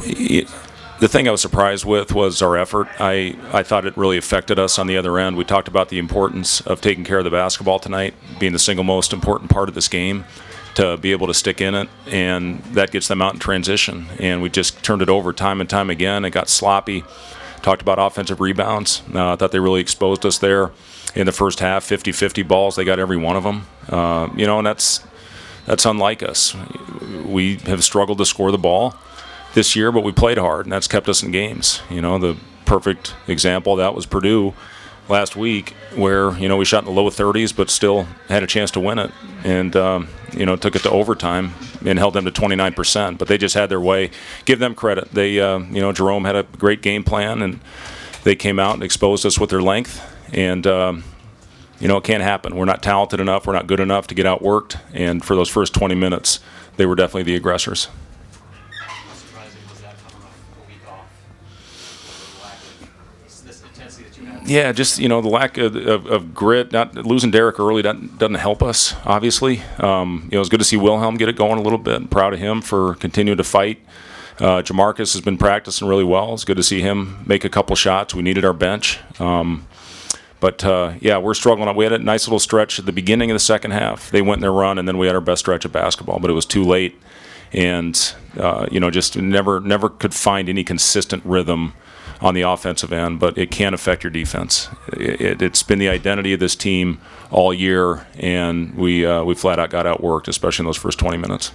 The thing I was surprised with was our effort. I thought it really affected us on the other end. We talked about the importance of taking care of the basketball tonight, being the single most important part of this game, to be able to stick in it, and that gets them out in transition. And we just turned it over time and time again. It got sloppy. Talked about offensive rebounds. I thought they really exposed us there in the first half. 50-50 balls, they got every one of them. And that's unlike us. We have struggled to score the ball this year, but we played hard, and that's kept us in games. The perfect example of that was Purdue last week, where we shot in the low 30s, but still had a chance to win it, and took it to overtime and held them to 29%. But they just had their way. Give them credit. They, Jerome had a great game plan, and they came out and exposed us with their length. And it can't happen. We're not talented enough. We're not good enough to get outworked. And for those first 20 minutes, they were definitely the aggressors. Yeah, just the lack of grit. Not losing Derek early doesn't help us. Obviously, it was good to see Wilhelm get it going a little bit. I'm proud of him for continuing to fight. Jamarcus has been practicing really well. It's good to see him make a couple shots. We needed our bench, but we're struggling. We had a nice little stretch at the beginning of the second half. They went in their run, and then we had our best stretch of basketball. But it was too late, and just never could find any consistent rhythm on the offensive end, but it can affect your defense. It's been the identity of this team all year, and we flat out got outworked, especially in those first 20 minutes.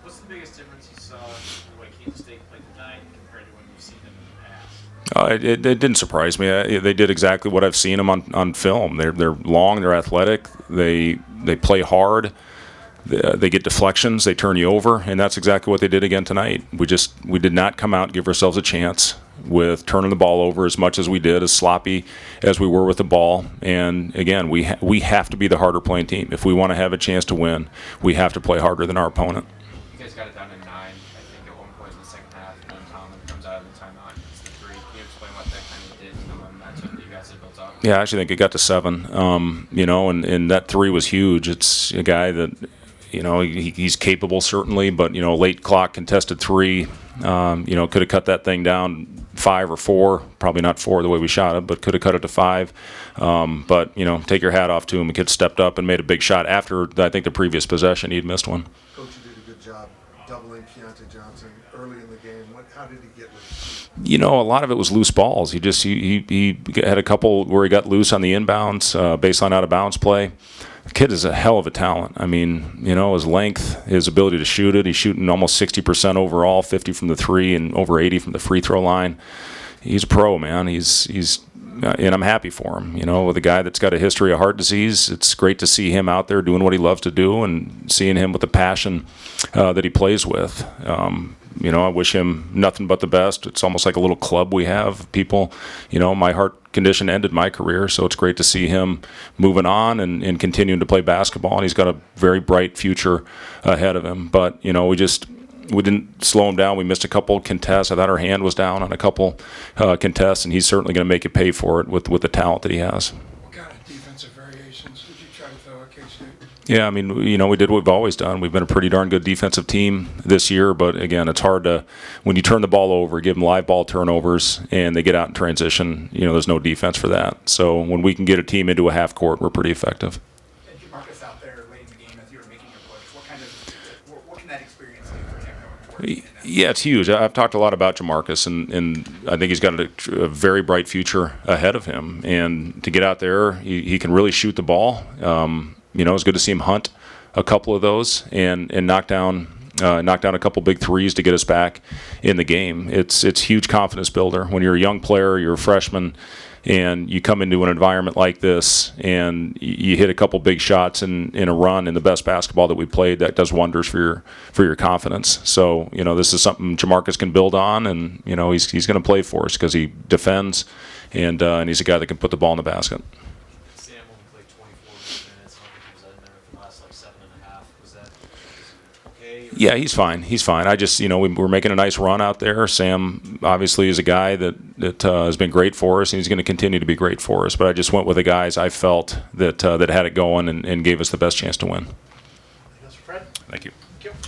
What's the biggest difference you saw in the way Kansas State played tonight compared to when you've seen them in the past? It didn't surprise me. They did exactly what I've seen them on film. They're long, they're athletic, they play hard. They get deflections, they turn you over, and that's exactly what they did again tonight. We did not come out and give ourselves a chance with turning the ball over as much as we did, as sloppy as we were with the ball. And again, we have to be the harder playing team. If we want to have a chance to win, we have to play harder than our opponent. You guys got it down to 9, I think, at one point in the second half, and then Tomlin comes out of the timeout and hits the 3. Can you explain what that kind of did to the matchup that you guys had built up? Yeah, I actually think it got to 7. And that 3 was huge. It's a guy that he's capable, certainly, but late clock contested 3, could have cut that thing down 5 or 4, probably not 4 the way we shot it, but could have cut it to 5. But take your hat off to him. The kid stepped up and made a big shot after I think the previous possession he'd missed one. Coach, you did a good job doubling Keontae Johnson early in the game. How did he get loose? A lot of it was loose balls. He had a couple where he got loose on the inbounds, baseline out of bounds play. The kid is a hell of a talent. I mean, his length, his ability to shoot it. He's shooting almost 60% overall, 50 from the 3 and over 80 from the free throw line. He's a pro, man. And I'm happy for him. With a guy that's got a history of heart disease, it's great to see him out there doing what he loves to do and seeing him with the passion that he plays with. I wish him nothing but the best. It's almost like a little club we have. People, my heart condition ended my career, so it's great to see him moving on and continuing to play basketball. And he's got a very bright future ahead of him. But, we didn't slow him down. We missed a couple contests. I thought our hand was down on a couple contests, and he's certainly going to make it pay for it with the talent that he has. What kind of defensive variations did you try to throw at K-State? Yeah, we did what we've always done. We've been a pretty darn good defensive team this year, but again, it's hard to, when you turn the ball over, give them live ball turnovers, and they get out in transition, there's no defense for that. So when we can get a team into a half court, we're pretty effective. And Jamarcus out there late in the game as you were making your push, what can that experience do for him going forward? Yeah, it's huge. I've talked a lot about Jamarcus, and I think he's got a very bright future ahead of him. And to get out there, he can really shoot the ball. It's good to see him hunt a couple of those and knock down a couple big threes to get us back in the game. It's huge confidence builder. When you're a young player, you're a freshman, and you come into an environment like this and you hit a couple big shots in a run in the best basketball that we played, that does wonders for your confidence. So, this is something Jamarcus can build on, and, he's going to play for us because he defends, and he's a guy that can put the ball in the basket. Sam only played 24 minutes. I don't think he was in there for the last 7.5. Was that okay? Yeah, he's fine. He's fine. I just, we're making a nice run out there. Sam obviously is a guy that has been great for us, and he's going to continue to be great for us. But I just went with the guys I felt that had it going and gave us the best chance to win. Fred? Thank you. Thank you.